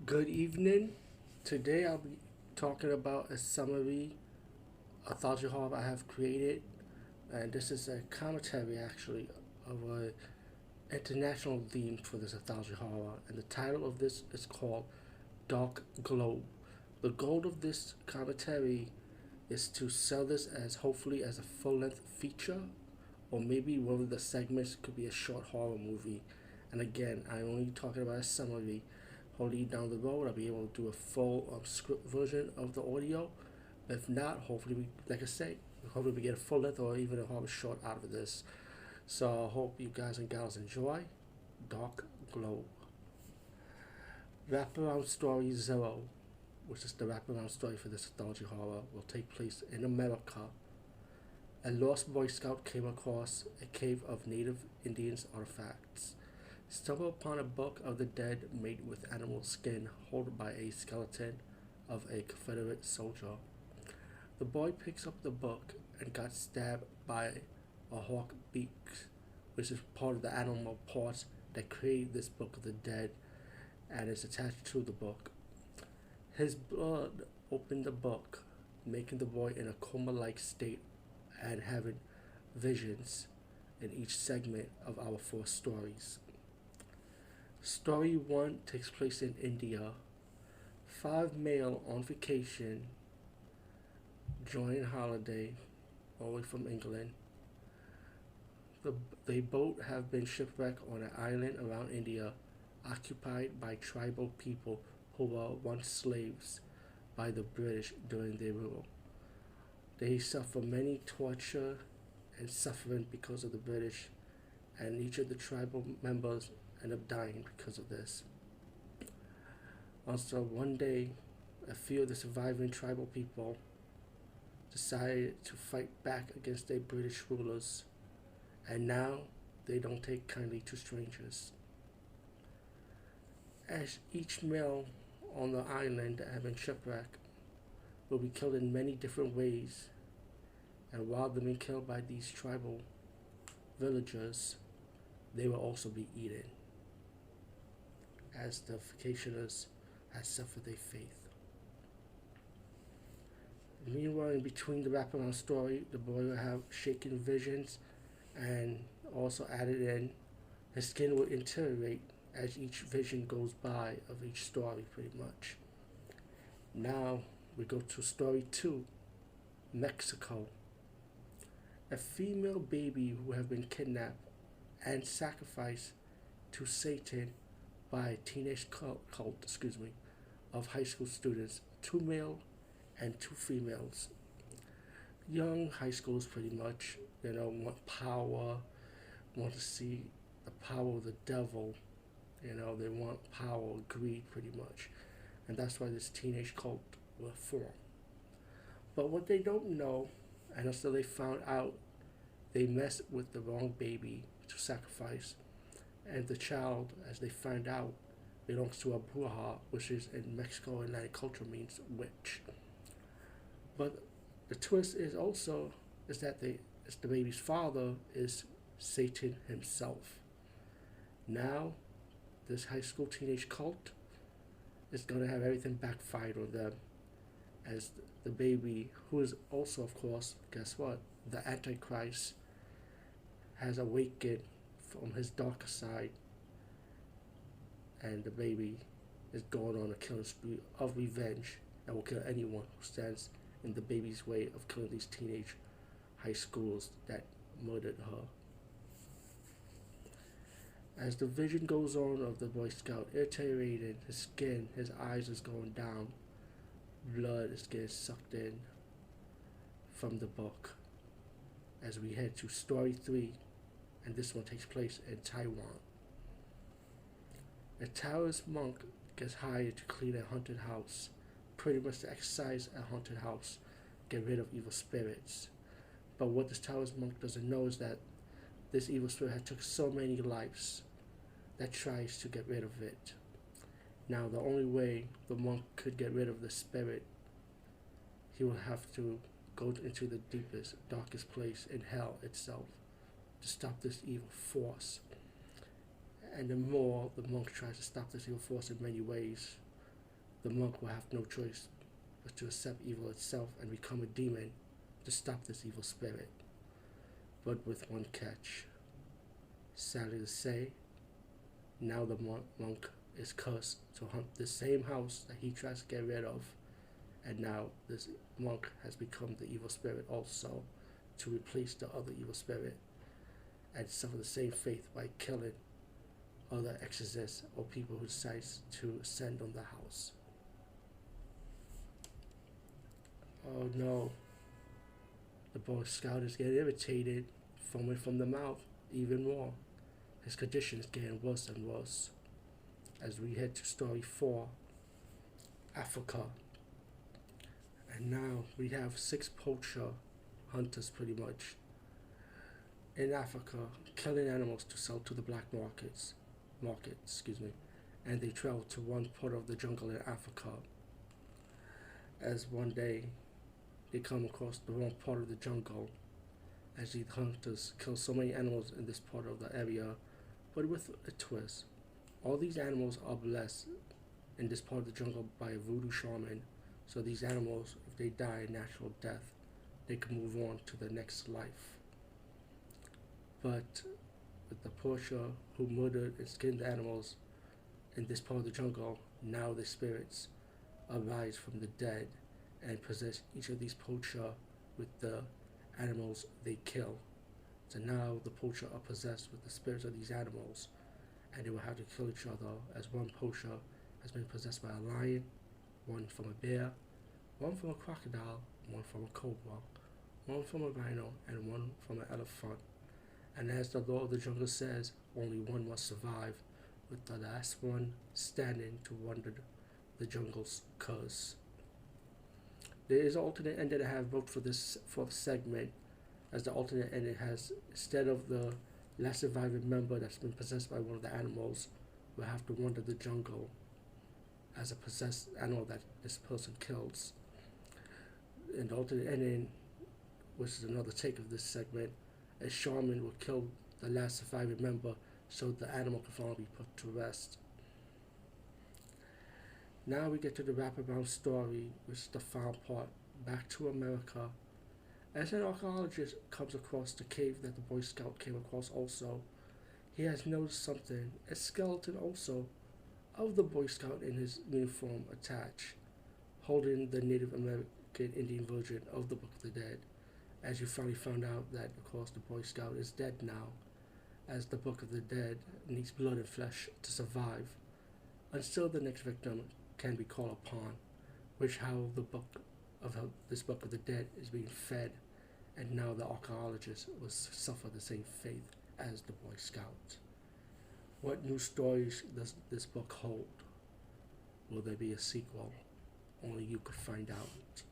Good evening. Today I'll be talking about a summary anthology horror I have created, and this is a commentary actually of a international theme for this anthology horror. And the title of this is called Dark Glow. The goal of this commentary is to sell this as hopefully as a full-length feature, or maybe one of the segments could be a short horror movie. And again, I'm only talking about a summary. Hopefully down the road I'll be able to do a full script version of the audio. If not, hopefully we, like I say, hopefully we get a full length or even a horror short out of this. So I hope you guys and gals enjoy Dark Glow. Wraparound Story Zero, which is the wraparound story for this anthology horror, will take place in America. A lost Boy Scout came across a cave of native Indians artifacts, stumbled upon a book of the dead made with animal skin held by a skeleton of a Confederate soldier. The boy picks up the book and got stabbed by a hawk beaks, which is part of the animal parts that created this book of the dead and is attached to the book. His blood opened the book, making the boy in a coma-like state and having visions in each segment of our four stories. Story 1 takes place in India. 5 male on vacation, enjoying holiday, all the way from England. The boat have been shipwrecked on an island around India, occupied by tribal people who were once slaves by the British during their rule. They suffer many torture and suffering because of the British, and each of the tribal members end up dying because of this. Also, one day, a few of the surviving tribal people decided to fight back against their British rulers, and now they don't take kindly to strangers. As each male on the island that have been shipwrecked will be killed in many different ways, and while they're being killed by these tribal villagers, they will also be eaten, as the vacationers have suffered their fate. Meanwhile, in between the wraparound story, the boy will have shaken visions, and also added in, his skin will deteriorate as each vision goes by of each story, pretty much. Now we go to story 2, Mexico. A female baby who have been kidnapped and sacrificed to Satan by a teenage cult of high school students, 2 male and 2 females. Young high schools pretty much, want power, want to see the power of the devil, they want power, greed pretty much. And that's why this teenage cult will form. But what they don't know, and until they found out, they messed with the wrong baby to sacrifice. And the child, as they find out, belongs to a bruja, which is in Mexico and Latin culture means witch. But the twist is also that the baby's father is Satan himself. Now, this high school teenage cult is going to have everything backfired on them, as the baby, who is also, of course, guess what? The Antichrist has awakened from his darker side, and the baby is going on a killing spree of revenge and will kill anyone who stands in the baby's way of killing these teenage high schools that murdered her. As the vision goes on of the Boy Scout deteriorating, his skin, his eyes is going down, blood is getting sucked in from the book. As we head to story 3, and this one takes place in Taiwan. A Taoist monk gets hired to clean a haunted house, pretty much to exorcise a haunted house, get rid of evil spirits. But what this Taoist monk doesn't know is that this evil spirit had took so many lives that tries to get rid of it. Now, the only way the monk could get rid of the spirit, he will have to go into the deepest, darkest place in hell itself to stop this evil force. And the more the monk tries to stop this evil force in many ways, the monk will have no choice but to accept evil itself and become a demon to stop this evil spirit. But with one catch. Sadly to say, now the monk is cursed to hunt the same house that he tries to get rid of, and now this monk has become the evil spirit also, to replace the other evil spirit and suffer the same fate by killing other exorcists or people who decide to ascend on the house. Oh no, the Boy Scout is getting irritated, foaming from the mouth even more. His condition is getting worse and worse. As we head to story 4, Africa. And now we have 6 poacher hunters pretty much in Africa, killing animals to sell to the black market, and they travel to one part of the jungle in Africa. As one day they come across the wrong part of the jungle, as these hunters kill so many animals in this part of the area, but with a twist. All these animals are blessed in this part of the jungle by a voodoo shaman, so these animals, if they die a natural death, they can move on to the next life. But with the poacher who murdered and skinned the animals in this part of the jungle, now the spirits arise from the dead and possess each of these poacher with the animals they kill. So now the poacher are possessed with the spirits of these animals, and they will have to kill each other, as one poacher has been possessed by a lion, one from a bear, one from a crocodile, one from a cobra, one from a rhino, and one from an elephant. And as the law of the jungle says, only one must survive, with the last one standing to wonder the jungle's curse. There is an alternate ending I have wrote for this 4th segment, as the alternate ending has, instead of the last surviving member that's been possessed by one of the animals, will have to wander the jungle as a possessed animal that this person kills. In the alternate ending, which is another take of this segment, a shaman will kill the last surviving member so the animal can finally be put to rest. Now we get to the wraparound story, which is the final part, back to America. As an archaeologist comes across the cave that the Boy Scout came across also, he has noticed something, a skeleton also, of the Boy Scout in his uniform attached, holding the Native American Indian version of the Book of the Dead, as you finally found out that, of course, the Boy Scout is dead now, as the Book of the Dead needs blood and flesh to survive, until the next victim can be called upon, which how this Book of the Dead is being fed, and now the archaeologist will suffer the same fate as the Boy Scout. What new stories does this book hold? Will there be a sequel? Only you could find out.